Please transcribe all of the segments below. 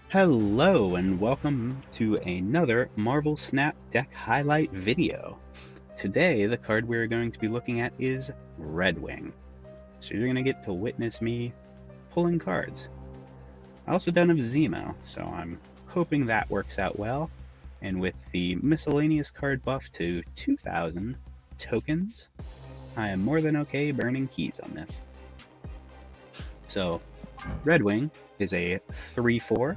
Hello and welcome to another Marvel Snap deck highlight video. Today the card we're going to be looking at is Redwing. So you're going to get to witness me pulling cards. I also don't have Zemo, so I'm hoping that works out well. And with the miscellaneous card buff to 2,000 tokens, I am more than okay burning keys on this. So Redwing is a 3/4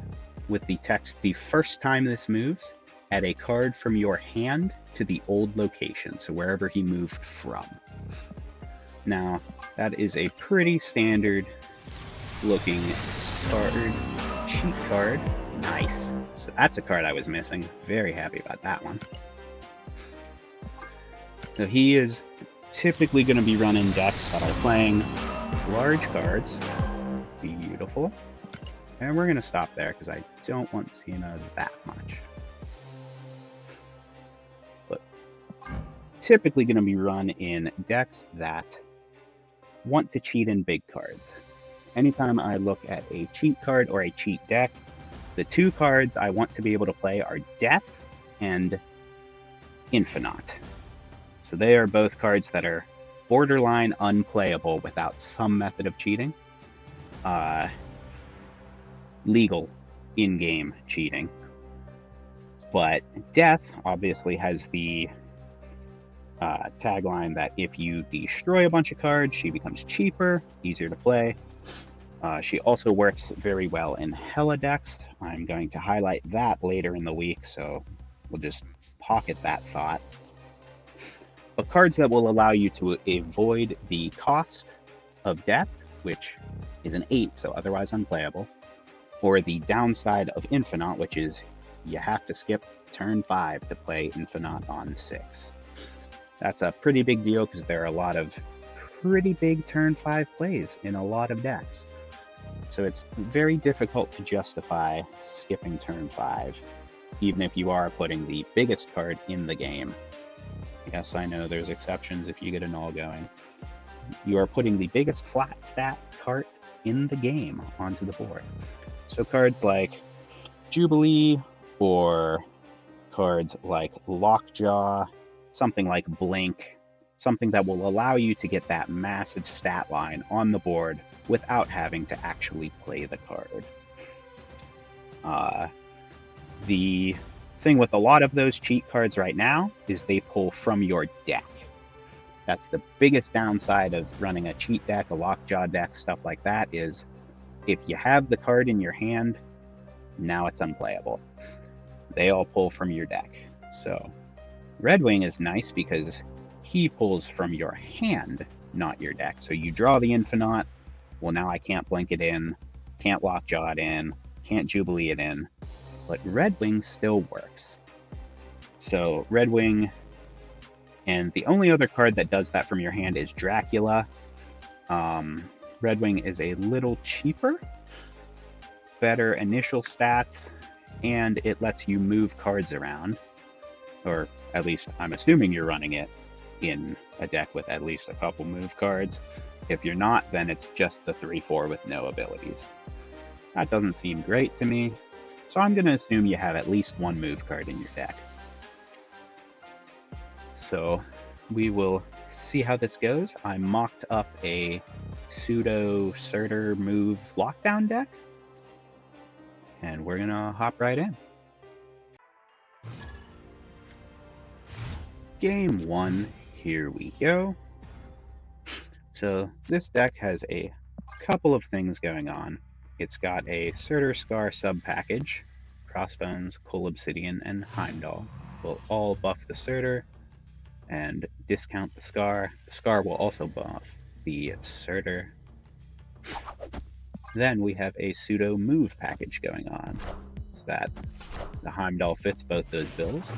with the text, "The first time this moves, add a card from your hand to the old location," so wherever he moved from. Now, that is a pretty standard looking card, cheat card. Nice. So that's a card I was missing. Very happy about that one. So he is typically going to be running decks that are playing large cards. Beautiful. And we're going to stop there because I don't want Cena that much. But typically going to be run in decks that want to cheat in big cards. Anytime I look at a cheat card or a cheat deck, the two cards I want to be able to play are Death and Infinite. So they are both cards that are borderline unplayable without some method of cheating. Legal in-game cheating. But Death obviously has the tagline that if you destroy a bunch of cards, she becomes cheaper, easier to play. She also works very well in Hella decks. I'm going to highlight that later in the week, so we'll just pocket that thought. But cards that will allow you to avoid the cost of Death, which is an 8, so otherwise unplayable, or the downside of Infinite, which is you have to skip turn 5 to play Infinite on 6. That's a pretty big deal because there are a lot of pretty big turn 5 plays in a lot of decks. So it's very difficult to justify skipping turn 5, even if you are putting the biggest card in the game. Yes, I know there's exceptions if you get an all going. You are putting the biggest flat stat card in the game onto the board. So cards like Jubilee or cards like Lockjaw, something like Blink, something that will allow you to get that massive stat line on the board without having to actually play the card. The thing with a lot of those cheat cards right now is they pull from your deck. That's the biggest downside of running a cheat deck, a Lockjaw deck, stuff like that, is if you have the card in your hand, now it's unplayable. They all pull from your deck. So Redwing is nice because he pulls from your hand, not your deck. So you draw the Infinite, well, now I can't blink it in, can't Lockjaw it in, can't Jubilee it in, but Redwing still works. So Redwing, and the only other card that does that from your hand is Dracula. Redwing is a little cheaper, better initial stats, and it lets you move cards around. Or at least I'm assuming you're running it in a deck with at least a couple move cards. If you're not, then it's just the 3/4 with no abilities. That doesn't seem great to me, so I'm going to assume you have at least one move card in your deck. So we will see how this goes. I mocked up a pseudo Surtur move lockdown deck, and we're gonna hop right in. Game 1, here we go. So this deck has a couple of things going on. It's got a Surtur Skaar sub package. Crossbones, Cull Obsidian, and Heimdall will all buff the Surtur and discount the Skaar. The Skaar will also buff the Surtur. Then we have a pseudo move package going on, so that the Heimdall fits both those bills.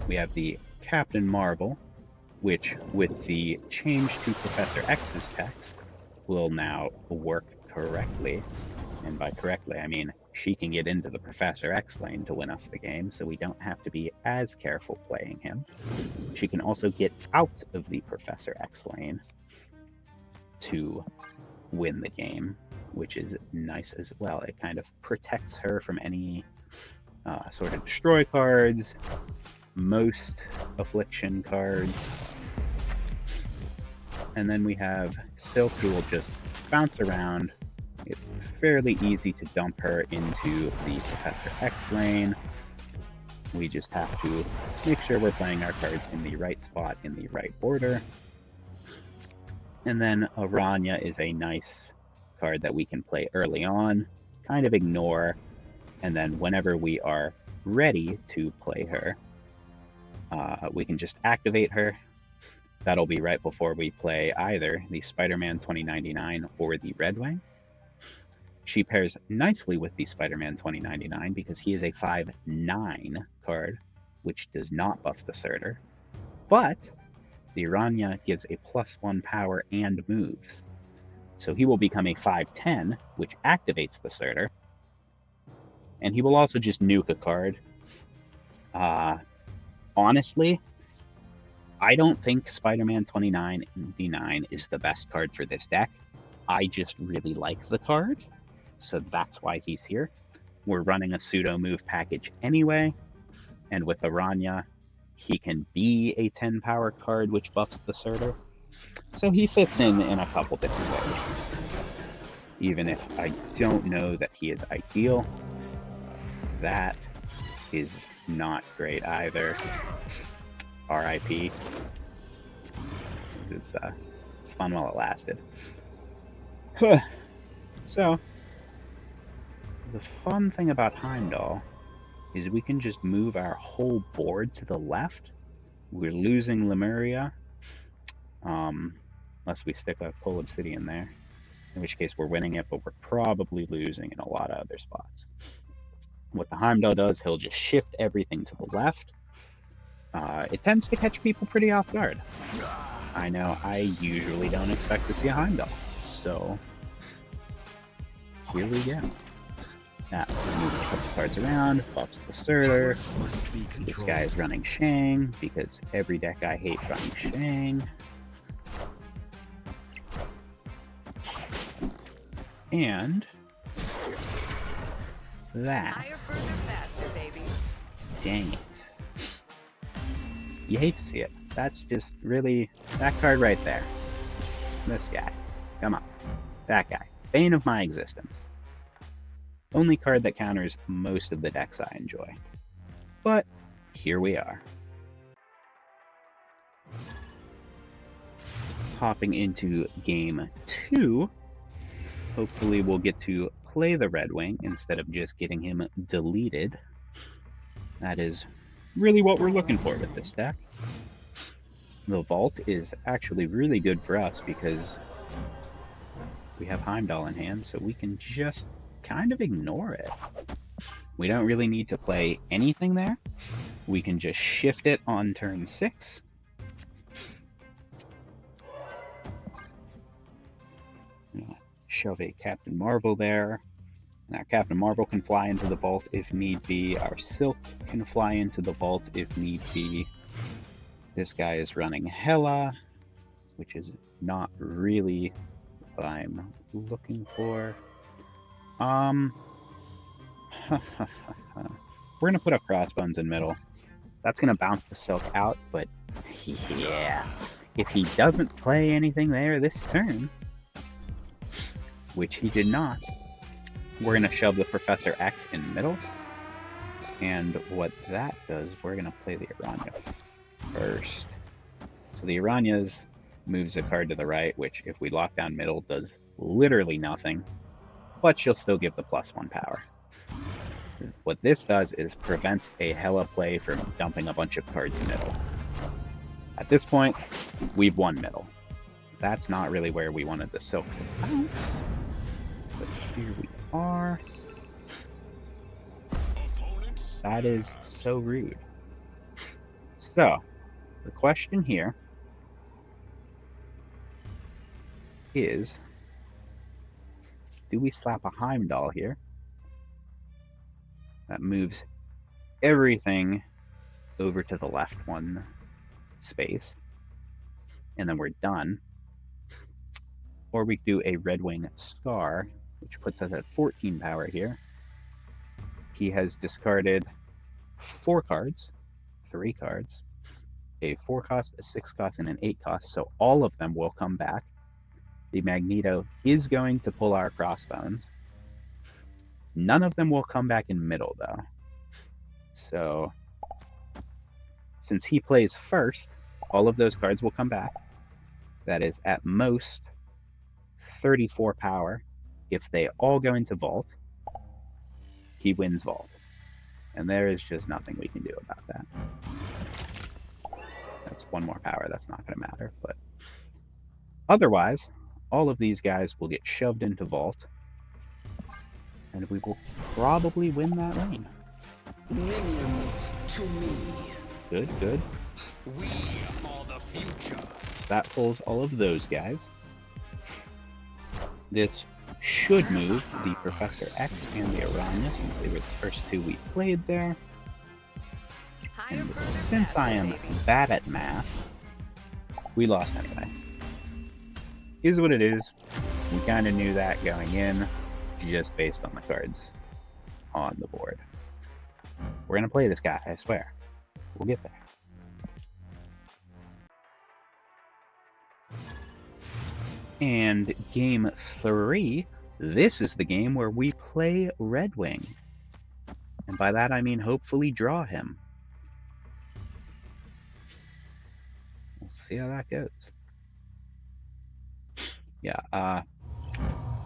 We have the Captain Marvel, which with the change to Professor X's text will now work correctly. And by correctly, I mean she can get into the Professor X lane to win us the game, so we don't have to be as careful playing him. She can also get out of the Professor X lane to win the game. which is nice as well. It kind of protects her from any sort of destroy cards, most affliction cards. And then we have Silk, who will just bounce around. It's fairly easy to dump her into the Professor X lane. We just have to make sure we're playing our cards in the right spot, in the right order. And then Araña is a nice card that we can play early on, kind of ignore, and then whenever we are ready to play her, we can just activate her. That'll be right before we play either the Spider-Man 2099 or the Redwing. She pairs nicely with the Spider-Man 2099 because he is a 5/9 card, which does not buff the Surtur. But the Araña gives a +1 power and moves. So he will become a 5/10, which activates the Surtur. And he will also just nuke a card. Honestly, I don't think Spider-Man 2099 is the best card for this deck. I just really like the card, so that's why he's here. We're running a pseudo move package anyway, and with Araña, he can be a 10 power card which buffs the Surtur. So he fits in a couple different ways. Even if I don't know that he is ideal, that is not great either. RIP. It's fun while it lasted. So, the fun thing about Heimdall is we can just move our whole board to the left. We're losing Lemuria, unless we stick a Cull Obsidian there, in which case we're winning it, but we're probably losing in a lot of other spots. What the Heimdall does, he'll just shift everything to the left. It tends to catch people pretty off guard. I know I usually don't expect to see a Heimdall, so here we go. That moves a couple cards around, buffs the Surtur. This guy is running Shang, because every deck I hate running Shang. And that. Dang it. You hate to see it. That's just really, that card right there. This guy. Come on. That guy. Bane of my existence. Only card that counters most of the decks I enjoy. But here we are. Hopping into game 2. Hopefully we'll get to play the Redwing instead of just getting him deleted. That is really what we're looking for with this deck. The Vault is actually really good for us because we have Heimdall in hand, so we can just kind of ignore it. We don't really need to play anything there. We can just shift it on turn 6. Shove a Captain Marvel there. And our Captain Marvel can fly into the vault if need be. Our Silk can fly into the vault if need be. This guy is running Hela, which is not really what I'm looking for. We're gonna put up Crossbones in middle. That's gonna bounce the Silk out, but yeah, if he doesn't play anything there this turn, which he did not, we're gonna shove the Professor X in middle. And what that does, we're gonna play the Araña first. So the Araña's moves a card to the right, which if we lock down middle does literally nothing, but she'll still give the +1 power. What this does is prevents a Hela play from dumping a bunch of cards middle. At this point, we've won middle. That's not really where we wanted the Silk to bounce, but here we are. That is so rude. So, the question here is, do we slap a Heimdall here? That moves everything over to the left one space, and then we're done. Or we do a Redwing Skaar, which puts us at 14 power here. He has discarded 4 cards, 3 cards, a 4 cost, a 6 cost, and an 8 cost, so all of them will come back. The Magneto is going to pull our Crossbones. None of them will come back in middle, though. So, since he plays first, all of those cards will come back. That is, at most, 34 power. If they all go into Vault, he wins Vault. And there is just nothing we can do about that. That's 1 more power, that's not going to matter. But otherwise, all of these guys will get shoved into Vault. And we will probably win that lane. Minions to me. Good, good. We are the future. So that pulls all of those guys. This should move the Professor X and the Araña, since they were the first 2 we played there. And since I am bad at math, we lost anyway. Is what it is. We kind of knew that going in, just based on the cards on the board. We're going to play this guy, I swear. We'll get there. And game 3, this is the game where we play Redwing. And by that I mean hopefully draw him. We'll see how that goes. Yeah,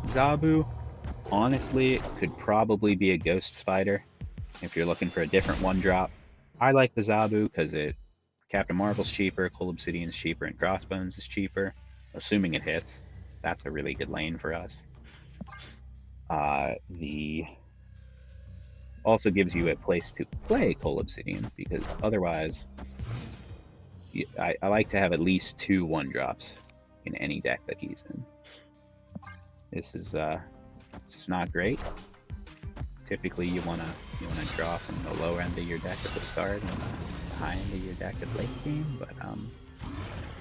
Zabu, honestly, could probably be a Ghost Spider if you're looking for a different 1-drop. I like the Zabu because Captain Marvel's cheaper, Cull Obsidian's cheaper, and Crossbones is cheaper. Assuming it hits. That's a really good lane for us. The also gives you a place to play Cull Obsidian, because otherwise I like to have at least 2 1-drops in any deck that he's in. This is not great. Typically you wanna draw from the lower end of your deck at the start and the high end of your deck at late game, but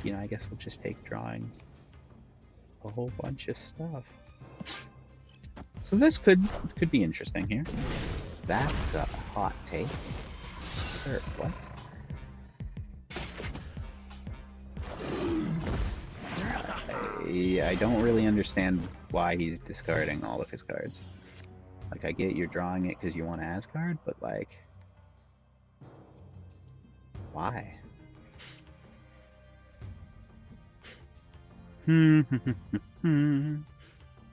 you know, I guess we'll just take drawing a whole bunch of stuff. So this could be interesting here. That's a hot take. Sir, what? I don't really understand why he's discarding all of his cards. Like, I get you're drawing it because you want Asgard, but like, why?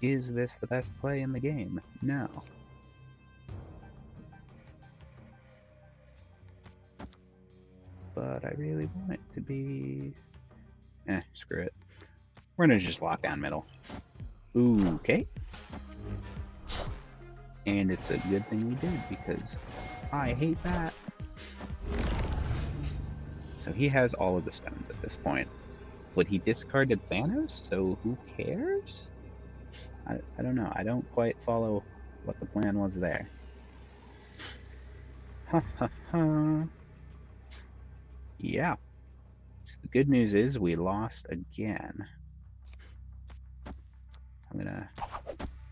Is this the best play in the game? No. But I really want it to be... screw it. We're gonna just lock down middle. Okay. And it's a good thing we did, because I hate that. So he has all of the stones at this point. But he discarded Thanos, so who cares? I don't know. I don't quite follow what the plan was there. Ha ha ha. Yeah. So the good news is we lost again. I'm gonna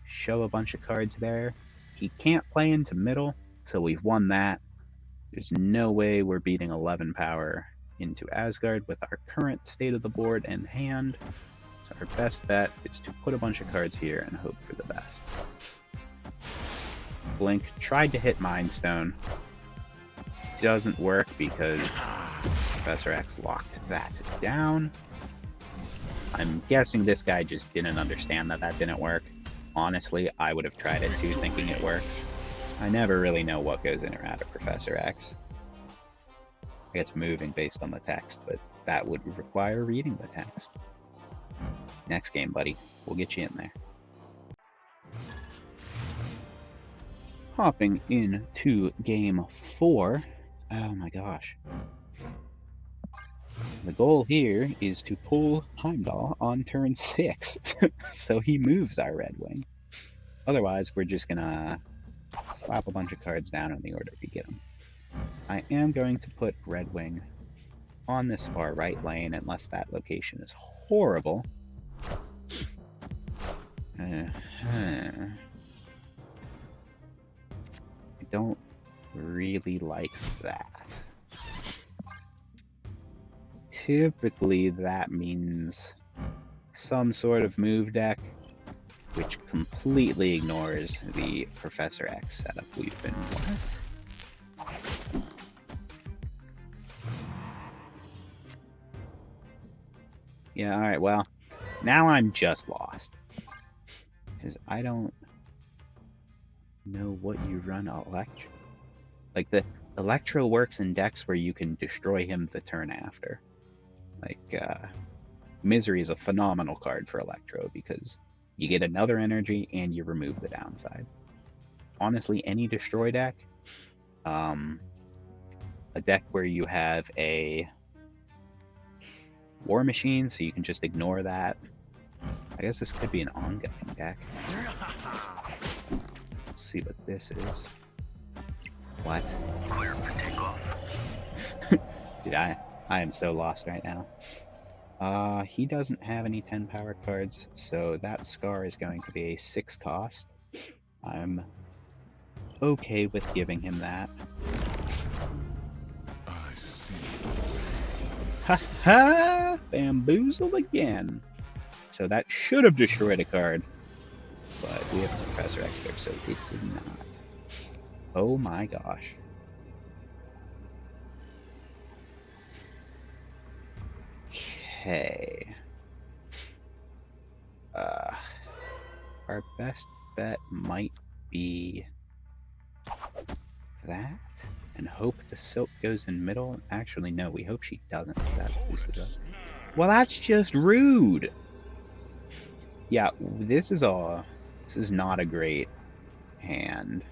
show a bunch of cards there. He can't play into middle, so we've won that. There's no way we're beating 11 power into Asgard with our current state of the board and hand. So our best bet is to put a bunch of cards here and hope for the best. Blink tried to hit Mind Stone. Doesn't work because Professor X locked that down. I'm guessing this guy just didn't understand that that didn't work. Honestly, I would have tried it too, thinking it works. I never really know what goes in or out of Professor X. I guess moving based on the text, but that would require reading the text. Next game, buddy. We'll get you in there. Hopping into game 4. Oh my gosh. The goal here is to pull Heimdall on turn 6, so he moves our Redwing. Otherwise, we're just gonna slap a bunch of cards down in the order we get them. I am going to put Redwing on this far right lane, unless that location is horrible. I don't really like that. Typically, that means some sort of move deck, which completely ignores the Professor X setup we've been. What? Yeah, alright, well, now I'm just lost. Because I don't know what you run Electro. Like, the Electro works in decks where you can destroy him the turn after. Like, Misery is a phenomenal card for Electro because you get another energy and you remove the downside. Honestly, any destroy deck, a deck where you have a War Machine, so you can just ignore that. I guess this could be an ongoing deck. Let's see what this is. What? Clear for takeoff. Dude, I am so lost right now. He doesn't have any 10 power cards, so that Skaar is going to be a 6 cost. I'm okay with giving him that. I see. Ha ha! Bamboozled again. So that should have destroyed a card, but we have Professor X there, so it did not. Oh my gosh. Okay. Our best bet might be that, and hope the silk goes in middle. Actually, no, we hope she doesn't. That loses us. Well, that's just rude. Yeah, this is not a great hand.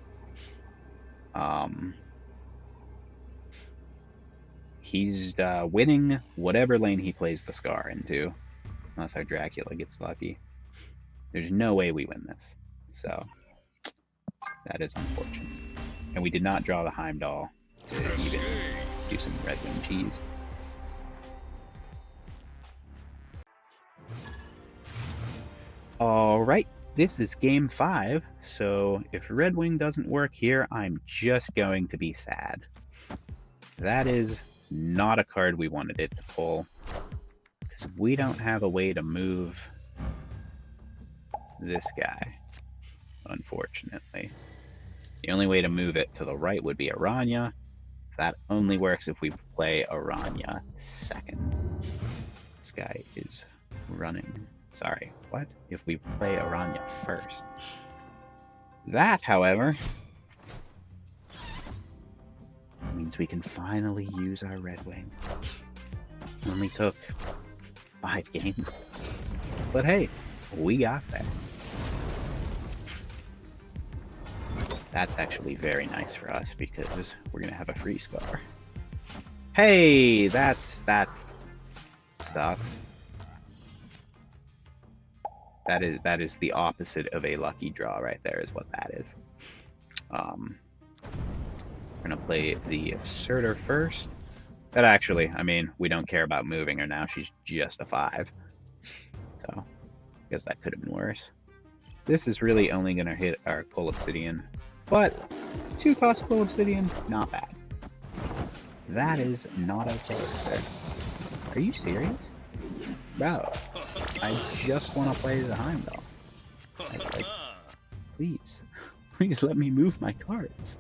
He's winning whatever lane he plays the Skaar into, unless our Dracula gets lucky. There's no way we win this, so that is unfortunate. And we did not draw the Heimdall to even do some Redwing cheese. Alright, this is game 5, so if Redwing doesn't work here, I'm just going to be sad. That is not a card we wanted it to pull, because we don't have a way to move this guy, unfortunately. The only way to move it to the right would be Araña. That only works if we play Araña second. This guy is running. Sorry, what? If we play Araña first. That, however, means we can finally use our Redwing. Only took 5 games. But hey, we got there. That's actually very nice for us because we're gonna have a free Skaar. Hey, that's stuff. That is the opposite of a lucky draw right there, is what that is. We're gonna play the Surtur first. That actually, I mean, we don't care about moving her now. She's just a 5. So, I guess that could have been worse. This is really only gonna hit our Cull Obsidian, but 2 cost Cull Obsidian, not bad. That is not okay, sir. Are you serious? Bro, I just want to play the Heimdall. Like, please let me move my cards.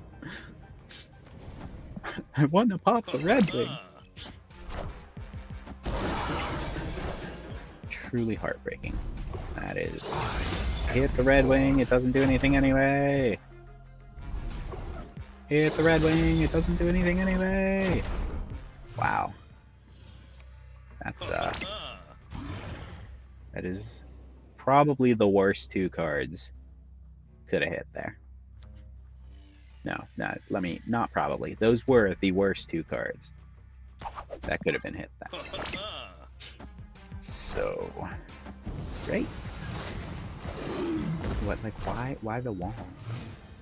I want to pop the Redwing. Truly heartbreaking. That is. Hit the Redwing, it doesn't do anything anyway. Hit the Redwing, it doesn't do anything anyway. Wow. That's that is probably the worst 2 cards could have hit there. No, not probably. Those were the worst 2 cards that could have been hit that. So, great. What, like, why the wall?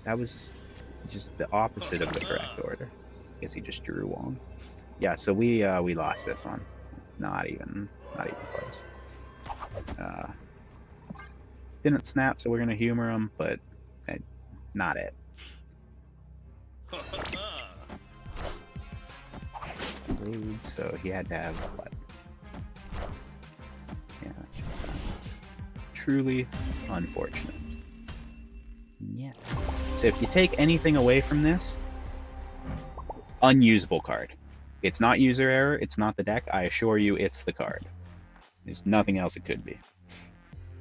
That was just the opposite of the correct order. I guess he just drew Wong. Yeah, so we lost this one. Not even close. Didn't snap, so we're gonna humor him, but not it. So he had to have what? Yeah, truly unfortunate. Yeah. So if you take anything away from this, unusable card. It's not user error, it's not the deck, I assure you it's the card. There's nothing else it could be.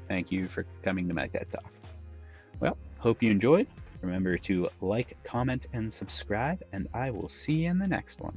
Thank you for coming to my TED Talk. Well, hope you enjoyed. Remember to like, comment, and subscribe, and I will see you in the next one.